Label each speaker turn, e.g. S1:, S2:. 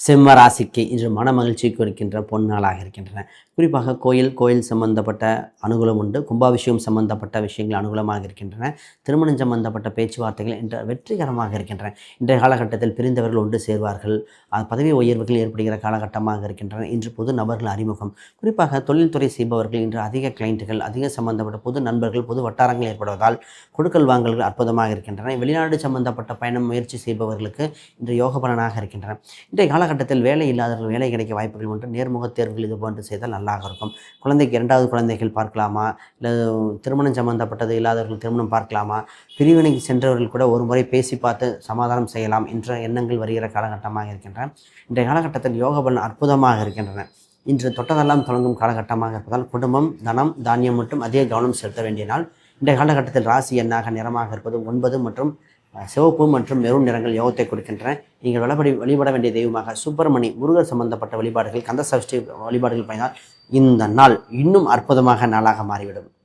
S1: சிம்ம ராசிக்கு இன்று மன மகிழ்ச்சி கொடுக்கின்ற பொன்னாளாக இருக்கின்றன. குறிப்பாக கோயில் சம்பந்தப்பட்ட அனுகூலம் உண்டு. கும்பாபிஷேகம் சம்பந்தப்பட்ட விஷயங்கள் அனுகூலமாக இருக்கின்றன. திருமணம் சம்பந்தப்பட்ட பேச்சுவார்த்தைகள் இன்று வெற்றிகரமாக இருக்கின்றன. இன்றைய காலகட்டத்தில் பிரிந்தவர்கள் ஒன்று சேர்வார்கள். பதவி உயர்வுகள் ஏற்படுகிற காலகட்டமாக இருக்கின்றன. இன்று புது நபர்கள் அறிமுகம். குறிப்பாக தொழில்துறை செய்பவர்கள் இன்று அதிக கிளைண்ட்டுகள், அதிக சம்பந்தப்பட்ட புது நண்பர்கள், புது வட்டாரங்கள் ஏற்படுவதால் கொடுக்கல் வாங்கல்கள் அற்புதமாக இருக்கின்றன. வெளிநாடு சம்பந்தப்பட்ட பயணம் முயற்சி செய்பவர்களுக்கு இன்று யோக பலனாக இருக்கின்றன. இன்றைய காலகட்டத்தில் வேலை இல்லாதவர்கள் வேலை கிடைக்க வாய்ப்புகள் உண்டு. நேர்முகத் தேர்வுகள் இது போன்று செய்தால் நல்லாக இருக்கும். குழந்தைக்கு 2வது குழந்தைகள் பார்க்கலாமா, இல்லை திருமணம் சம்பந்தப்பட்டது இல்லாதவர்கள் திருமணம் பார்க்கலாமா, பிரிவினைக்கு சென்றவர்கள் கூட ஒரு முறை பேசி பார்த்து சமாதானம் செய்யலாம் என்ற எண்ணங்கள் வருகிற காலகட்டமாக இருக்கின்றன. இன்றைய காலகட்டத்தில் யோக பலன் அற்புதமாக இருக்கின்றன. இன்று தொட்டதெல்லாம் தொடங்கும் காலகட்டமாக இருப்பதால் குடும்பம், தனம், தானியம் மட்டும் அதிக கவனம் செலுத்த வேண்டிய நாள். இன்றைய காலகட்டத்தில் ராசி எண்ணாக நிறமாக இருப்பது 9 மற்றும் சிவப்பு மற்றும் மெரூன் நிறங்கள் யோகத்தை கொடுக்கின்றன. நீங்கள் வழிபட வேண்டிய தெய்வமாக சுப்பிரமணி, முருகர் சம்பந்தப்பட்ட வழிபாடுகள், கந்த சஷ்டி வழிபாடுகள் பயனால் இந்த நாள் இன்னும் அற்புதமாக நாளாக மாறிவிடும்.